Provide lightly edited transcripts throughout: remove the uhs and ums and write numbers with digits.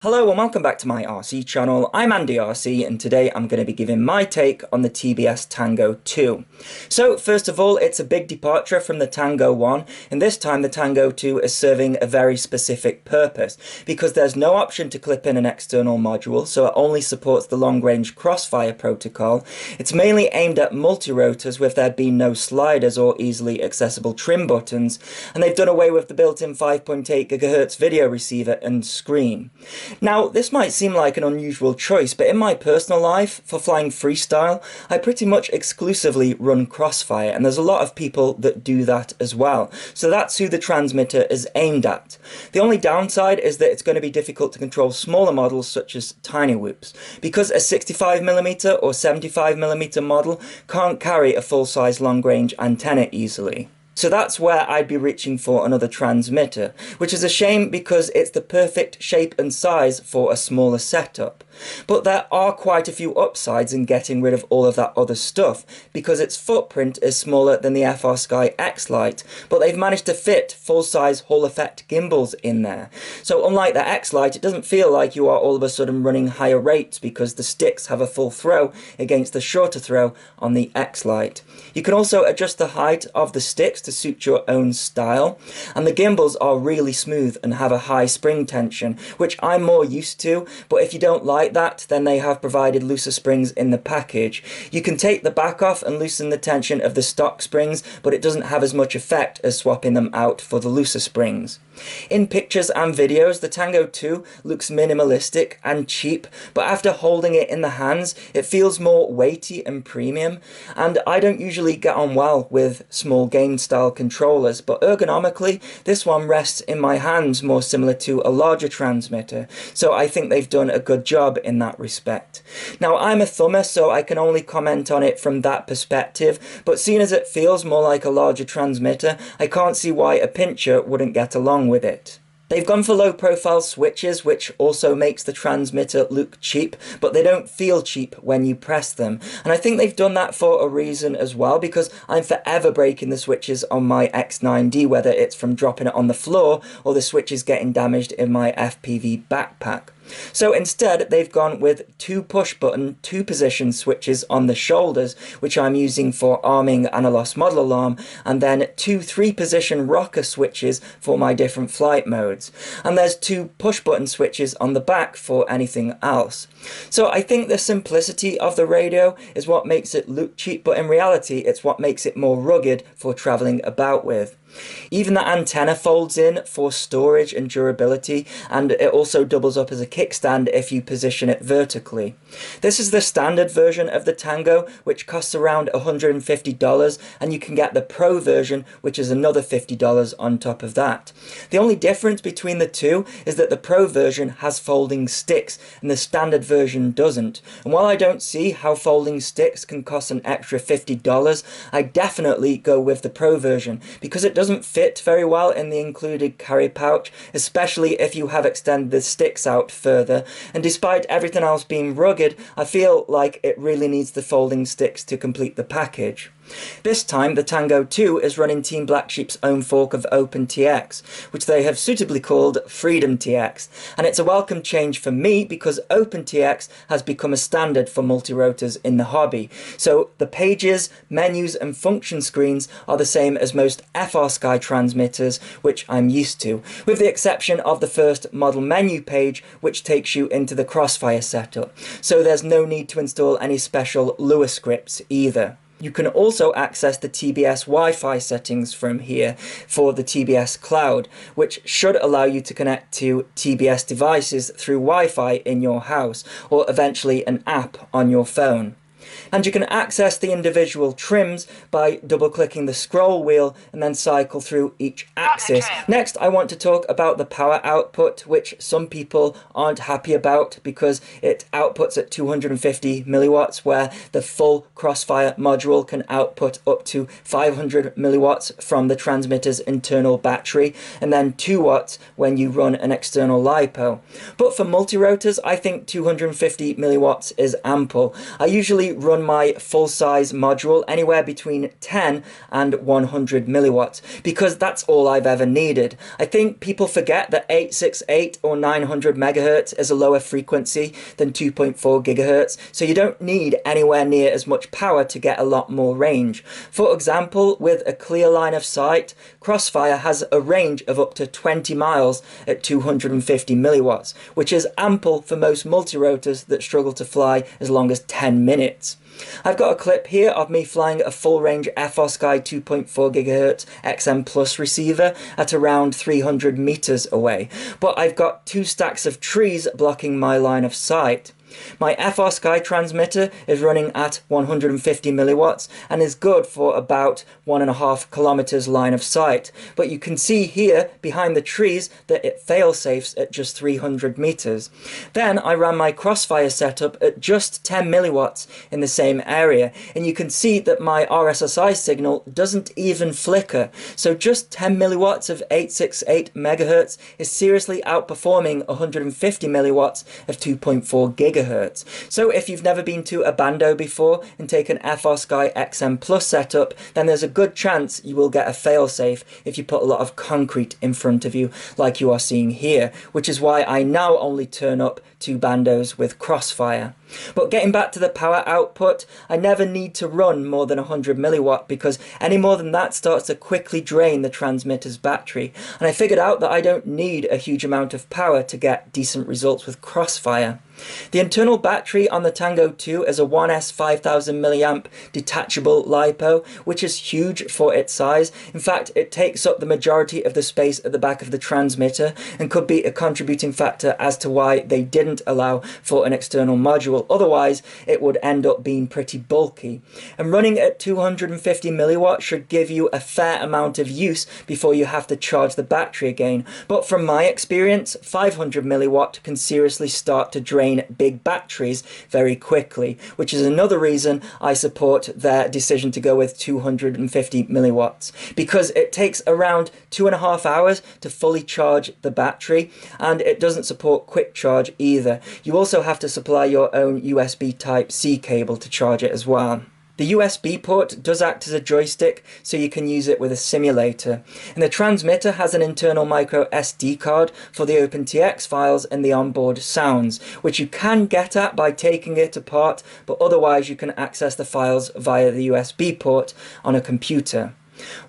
Hello and welcome back to my RC channel. I'm AndyRC and today I'm going to be giving my take on the TBS Tango 2. So first of all, it's a big departure from the Tango 1, and this time the Tango 2 is serving a very specific purpose because there's no option to clip in an external module, so it only supports the long-range crossfire protocol. It's mainly aimed at multi-rotors with there being no sliders or easily accessible trim buttons, and they've done away with the built-in 5.8 GHz video receiver and screen. Now, this might seem like an unusual choice, but in my personal life, for flying freestyle, I pretty much exclusively run Crossfire, and there's a lot of people that do that as well. So that's who the transmitter is aimed at. The only downside is that it's going to be difficult to control smaller models such as tiny whoops, because a 65mm or 75mm model can't carry a full-size long-range antenna easily. So that's where I'd be reaching for another transmitter, which is a shame because it's the perfect shape and size for a smaller setup. But there are quite a few upsides in getting rid of all of that other stuff, because its footprint is smaller than the FrSky X-Lite, but they've managed to fit full-size Hall effect gimbals in there. So unlike the X-Lite, it doesn't feel like you are all of a sudden running higher rates because the sticks have a full throw against the shorter throw on the X-Lite. You can also adjust the height of the sticks to suit your own style, and the gimbals are really smooth and have a high spring tension, which I'm more used to, but if you don't like that, then they have provided looser springs in the package. You can take the back off and loosen the tension of the stock springs, but it doesn't have as much effect as swapping them out for the looser springs. In pictures and videos, the Tango 2 looks minimalistic and cheap, but after holding it in the hands, it feels more weighty and premium, and I don't usually get on well with small game style controllers, but ergonomically, this one rests in my hands more similar to a larger transmitter, so I think they've done a good job in that respect. Now, I'm a thumber, so I can only comment on it from that perspective, but seeing as it feels more like a larger transmitter, I can't see why a pincher wouldn't get along with it. They've gone for low profile switches, which also makes the transmitter look cheap, but they don't feel cheap when you press them. And I think they've done that for a reason as well, because I'm forever breaking the switches on my X9D, whether it's from dropping it on the floor or the switches getting damaged in my FPV backpack. So instead, they've gone with two push-button, two-position switches on the shoulders, which I'm using for arming Analogue model alarm, and then two three-position rocker switches for my different flight modes. And there's two push-button switches on the back for anything else. So I think the simplicity of the radio is what makes it look cheap, but in reality, it's what makes it more rugged for traveling about with. Even the antenna folds in for storage and durability, and it also doubles up as a kickstand if you position it vertically. This is the standard version of the Tango, which costs around $150, and you can get the Pro version, which is another $50 on top of that. The only difference between the two is that the Pro version has folding sticks, and the standard version doesn't. And while I don't see how folding sticks can cost an extra $50, I definitely go with the Pro version, because it doesn't fit very well in the included carry pouch, especially if you have extended the sticks out further, and despite everything else being rugged, I feel like it really needs the folding sticks to complete the package. This time, the Tango 2 is running Team Black Sheep's own fork of OpenTX, which they have suitably called Freedom TX, and it's a welcome change for me because OpenTX has become a standard for multi-rotors in the hobby. So the pages, menus and function screens are the same as most FrSky transmitters, which I'm used to, with the exception of the first model menu page, which takes you into the Crossfire setup, so there's no need to install any special Lua scripts either. You can also access the TBS Wi-Fi settings from here for the TBS Cloud, which should allow you to connect to TBS devices through Wi-Fi in your house, or eventually an app on your phone. And you can access the individual trims by double-clicking the scroll wheel and then cycle through each axis. Next, I want to talk about the power output, which some people aren't happy about because it outputs at 250 milliwatts, where the full Crossfire module can output up to 500 milliwatts from the transmitter's internal battery, and then 2 watts when you run an external LiPo. But for multi-rotors, I think 250 milliwatts is ample. I usually run my full-size module anywhere between 10 and 100 milliwatts, because that's all I've ever needed. I think people forget that 868 or 900 megahertz is a lower frequency than 2.4 gigahertz, so you don't need anywhere near as much power to get a lot more range. For example, with a clear line of sight, Crossfire has a range of up to 20 miles at 250 milliwatts, which is ample for most multirotors that struggle to fly as long as 10 minutes. I've got a clip here of me flying a full-range FOSky 2.4 GHz XM Plus receiver at around 300 meters away, but I've got 2 stacks of trees blocking my line of sight. My FOSky transmitter is running at 150 milliwatts and is good for about 1.5 kilometers line of sight, but you can see here behind the trees that it fail-safes at just 300 meters. Then I ran my Crossfire setup at just 10 milliwatts in the same area, and you can see that my RSSI signal doesn't even flicker, so just 10 milliwatts of 868 megahertz is seriously outperforming 150 milliwatts of 2.4 gigahertz. So if you've never been to a bando before and taken FOSky XM Plus setup, then there's a good chance you will get a failsafe if you put a lot of concrete in front of you like you are seeing here, which is why I now only turn up 2 bandos with Crossfire. But getting back to the power output, I never need to run more than 100 milliwatt because any more than that starts to quickly drain the transmitter's battery, and I figured out that I don't need a huge amount of power to get decent results with Crossfire. The internal battery on the Tango 2 is a 1S 5000 mAh detachable LiPo, which is huge for its size. In fact, it takes up the majority of the space at the back of the transmitter and could be a contributing factor as to why they didn't allow for an external module. Otherwise, it would end up being pretty bulky. And running at 250 milliwatt should give you a fair amount of use before you have to charge the battery again. But from my experience, 500 milliwatt can seriously start to drain big batteries very quickly, which is another reason I support their decision to go with 250 milliwatts, because it takes around 2.5 hours to fully charge the battery, and it doesn't support quick charge either. You also have to supply your own USB Type-C cable to charge it as well. The USB port does act as a joystick, so you can use it with a simulator. And the transmitter has an internal micro SD card for the OpenTX files and the onboard sounds, which you can get at by taking it apart, but otherwise you can access the files via the USB port on a computer.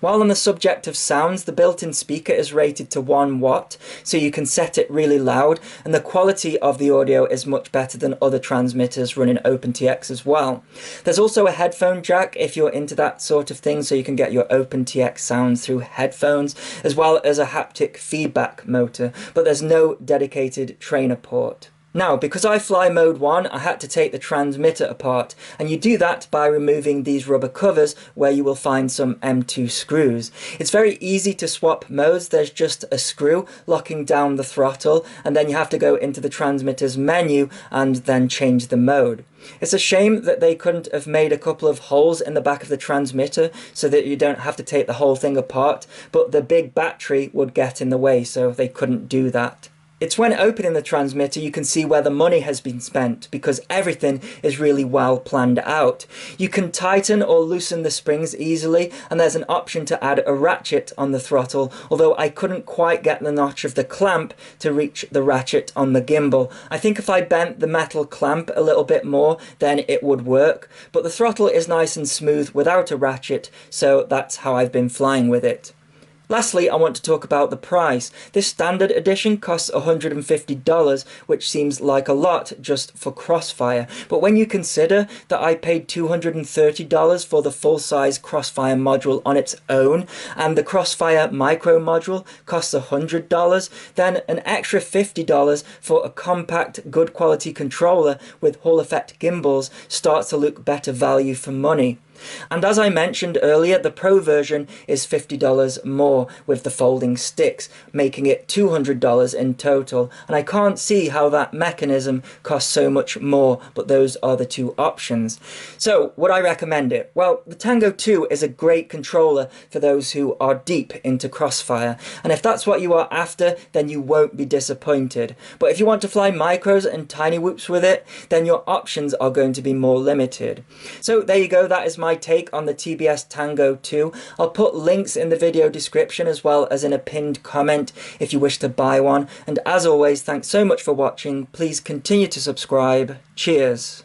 While on the subject of sounds, the built-in speaker is rated to 1 watt, so you can set it really loud, and the quality of the audio is much better than other transmitters running OpenTX as well. There's also a headphone jack if you're into that sort of thing, so you can get your OpenTX sounds through headphones, as well as a haptic feedback motor, but there's no dedicated trainer port. Now, because I fly mode 1, I had to take the transmitter apart, and you do that by removing these rubber covers where you will find some M2 screws. It's very easy to swap modes. There's just a screw locking down the throttle, and then you have to go into the transmitter's menu and then change the mode. It's a shame that they couldn't have made a couple of holes in the back of the transmitter so that you don't have to take the whole thing apart, but the big battery would get in the way, so they couldn't do that. It's when opening the transmitter you can see where the money has been spent, because everything is really well planned out. You can tighten or loosen the springs easily, and there's an option to add a ratchet on the throttle, although I couldn't quite get the notch of the clamp to reach the ratchet on the gimbal. I think if I bent the metal clamp a little bit more, then it would work, but the throttle is nice and smooth without a ratchet, so that's how I've been flying with it. Lastly, I want to talk about the price. This standard edition costs $150, which seems like a lot just for Crossfire. But when you consider that I paid $230 for the full-size Crossfire module on its own, and the Crossfire micro module costs $100, then an extra $50 for a compact, good quality controller with Hall effect gimbals starts to look better value for money. And as I mentioned earlier, the Pro version is $50 more with the folding sticks, making it $200 in total. And I can't see how that mechanism costs so much more, but those are the two options. So would I recommend it? Well, the Tango 2 is a great controller for those who are deep into crossfire. And if that's what you are after, then you won't be disappointed. But if you want to fly micros and tiny whoops with it, then your options are going to be more limited. So there you go, that is my take on the TBS Tango 2. I'll put links in the video description as well as in a pinned comment if you wish to buy one. And as always, thanks so much for watching. Please continue to subscribe. Cheers.